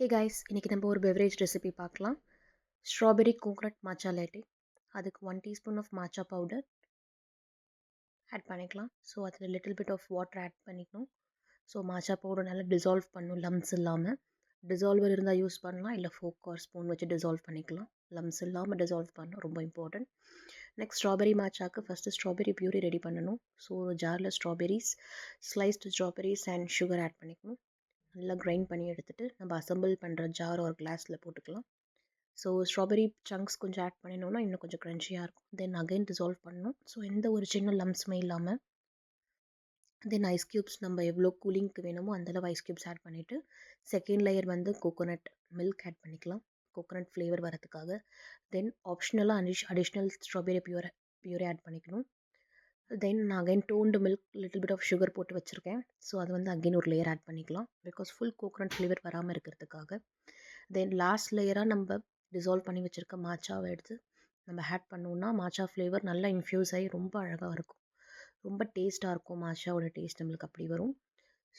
Hey guys, இன்றைக்கி நம்ம ஒரு பெவரேஜ் ரெசிபி பார்க்கலாம். Strawberry coconut matcha latte. அதுக்கு 1 teaspoon of matcha powder add பண்ணிக்கலாம். ஸோ அதில் little bit of water add பண்ணிக்கணும். ஸோ மாச்சா பவுடர் நல்லா டிசால்வ் பண்ணணும், லம்ஸ் இல்லாமல். டிசால்வர் இருந்தால் யூஸ் பண்ணலாம், இல்லை ஃபோக் ஆர் ஸ்பூன் வச்சு டிசால்வ் பண்ணிக்கலாம். லம்ஸ் இல்லாமல் டிசால்வ் பண்ணணும், ரொம்ப இம்பார்ட்டன்ட். நெக்ஸ்ட் ஸ்ட்ராபெரி மாச்சாக்கு ஃபஸ்ட்டு ஸ்ட்ராபெரி பியூரி ரெடி பண்ணணும். ஸோ ஒரு ஜாரில் strawberries, sliced strawberries and sugar add பண்ணிக்கணும். நல்லா கிரைண்ட் பண்ணி எடுத்துகிட்டு நம்ம அசம்பிள் பண்ணுற ஜார் ஒரு கிளாஸில் போட்டுக்கலாம். ஸோ ஸ்ட்ராபெரி சங்க்ஸ் கொஞ்சம் ஆட் பண்ணினோன்னா இன்னும் கொஞ்சம் க்ரன்ச்சியாக இருக்கும். தென் அகைன் டிசால்வ் பண்ணணும். ஸோ எந்த ஒரு சின்ன லம்ஸுமே இல்லாமல். தென் ஐஸ் க்யூப்ஸ் நம்ம எவ்வளோ கூலிங்க்கு வேணுமோ அந்தளவு ஐஸ் க்யூப்ஸ் ஆட் பண்ணிவிட்டு செகண்ட் லேயர் வந்து கோகோனட் மில்க் ஆட் பண்ணிக்கலாம், கோகோனட் ஃப்ளேவர் வரதுக்காக. தென் ஆப்ஷனலாக அடிஷ்னல் ஸ்ட்ராபெரி பியூரே ஆட் பண்ணிக்கணும். தென் நான் again toned milk little bit of sugar போட்டு வச்சுருக்கேன். ஸோ அது வந்து அகைன் ஒரு லேயர் ஆட் பண்ணிக்கலாம், பிகாஸ் ஃபுல் கோகோனட் ஃப்ளேவர் வராமல் இருக்கிறதுக்காக. தென் லாஸ்ட் லேயராக நம்ம டிசால்வ் பண்ணி வச்சுருக்க மாச்சாவை எடுத்து நம்ம ஆட் பண்ணோன்னா மாச்சா ஃப்ளேவர் நல்லா இன்ஃப்யூஸ் ஆகி ரொம்ப அழகாக இருக்கும், ரொம்ப டேஸ்ட்டாக இருக்கும். மாச்சாவோட டேஸ்ட் நம்மளுக்கு அப்படி வரும்.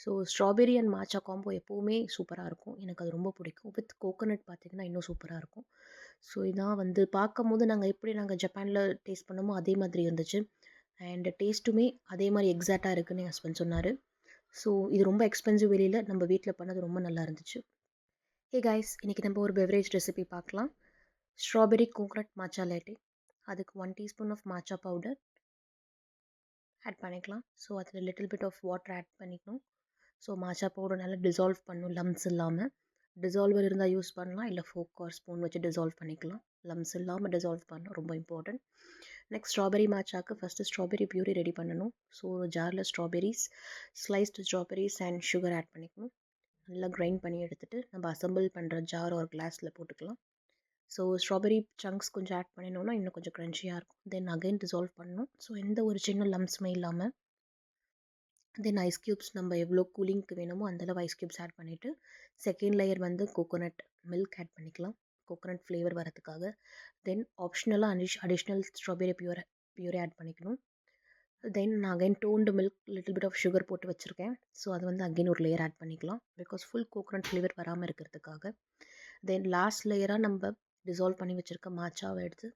ஸோ ஸ்ட்ராபெரி அண்ட் மாச்சா காம்போ எப்போவுமே சூப்பராக இருக்கும், எனக்கு அது ரொம்ப பிடிக்கும். வித் கோகோனட் பார்த்திங்கன்னா இன்னும் சூப்பராக இருக்கும். ஸோ இதான் வந்து பார்க்கும்போது நாங்கள் ஜப்பானில் டேஸ்ட் பண்ணோமோ அதே மாதிரி இருந்துச்சு. அண்ட் டேஸ்ட்டுமே அதே மாதிரி எக்ஸாக்டாக இருக்குதுன்னு என் ஹஸ்பண்ட் சொன்னார். ஸோ இது ரொம்ப எக்ஸ்பென்சிவ் வெளியில், நம்ம வீட்டில் பண்ணது ரொம்ப நல்லா இருந்துச்சு. ஹே கைஸ், இன்றைக்கி நம்ம ஒரு பெவரேஜ் ரெசிபி பார்க்கலாம். Strawberry coconut matcha latte. அதுக்கு 1 teaspoon of matcha powder add பண்ணிக்கலாம். ஸோ அதில் little bit of water add பண்ணிக்கணும். ஸோ மாச்சா பவுடர் நல்லா டிசால்வ் பண்ணணும், லம்ஸ் இல்லாமல். டிசால்வர் இருந்தால் யூஸ் பண்ணலாம், இல்லை ஃபோக் ஆர் ஸ்பூன் வச்சு டிசால்வ் பண்ணிக்கலாம். லம்ஸ் இல்லாமல் டிசால்வ் பண்ணணும், ரொம்ப இம்பார்ட்டன்ட். நெக்ஸ்ட் ஸ்ட்ராபெரி மாச்சாக்கு ஃபஸ்ட்டு ஸ்ட்ராபெரி பியூரி ரெடி பண்ணணும். ஸோ ஒரு ஜாரில் strawberries, sliced strawberries and sugar add பண்ணிக்கணும். நல்லா கிரைண்ட் பண்ணி எடுத்துகிட்டு நம்ம அசம்பிள் பண்ணுற ஜார் ஒரு கிளாஸில் போட்டுக்கலாம். ஸோ ஸ்ட்ராபெரி சங்க்ஸ் கொஞ்சம் ஆட் பண்ணினோன்னா இன்னும் கொஞ்சம் க்ரன்ச்சியாக இருக்கும். தென் அகைன் டிசால்வ் பண்ணணும். ஸோ எந்த ஒரு சின்ன லம்ஸுமே இல்லாமல். தென் ஐஸ் க்யூப்ஸ் நம்ம எவ்வளோ கூலிங்க்கு வேணுமோ அந்தளவு ஐஸ் க்யூப்ஸ் ஆட் பண்ணிவிட்டு செகண்ட் லேயர் வந்து கோகோனட் மில்க் ஆட் பண்ணிக்கலாம், கோகோனட் ஃப்ளேவர் வரதுக்காக. தென் ஆப்ஷனலாக அடிஷ்னல் ஸ்ட்ராபெரி பியூரே ஆட் பண்ணிக்கணும். தென் நான் again toned milk little bit of sugar போட்டு வச்சுருக்கேன். ஸோ அது வந்து அகைன் ஒரு லேயர் ஆட் பண்ணிக்கலாம், பிகாஸ் ஃபுல் கோகோனட் ஃப்ளேவர் வராமல் இருக்கிறதுக்காக. தென் லாஸ்ட் லேயராக நம்ம டிசால்வ் பண்ணி வச்சுருக்க மாச்சாவை எடுத்து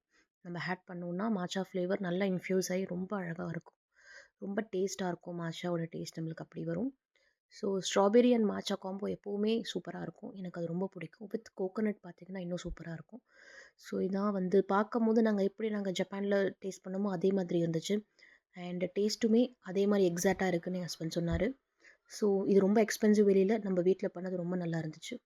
நம்ம ஆட் பண்ணோன்னா மாச்சா ஃப்ளேவர் நல்லா இன்ஃப்யூஸ் ஆகி ரொம்ப அழகாக இருக்கும், ரொம்ப டேஸ்ட்டாக இருக்கும். மாச்சாவோட டேஸ்ட் நம்மளுக்கு அப்படி வரும். ஸோ ஸ்ட்ராபெரி அண்ட் மாச்சா காம்போ எப்போவுமே சூப்பராக இருக்கும், எனக்கு அது ரொம்ப பிடிக்கும். வித் கோகோனட் பார்த்திங்கன்னா இன்னும் சூப்பராக இருக்கும். ஸோ இதான் வந்து பார்க்கும்போது நாங்கள் ஜப்பானில் டேஸ்ட் பண்ணோமோ அதே மாதிரி இருந்துச்சு. அண்ட் டேஸ்ட்டுமே அதே மாதிரி எக்ஸாக்டாக இருக்குதுன்னு என் ஹஸ்பண்ட் சொன்னார். ஸோ இது ரொம்ப எக்ஸ்பென்சிவ் வெளியில், நம்ம வீட்டில் பண்ணது ரொம்ப நல்லா இருந்துச்சு.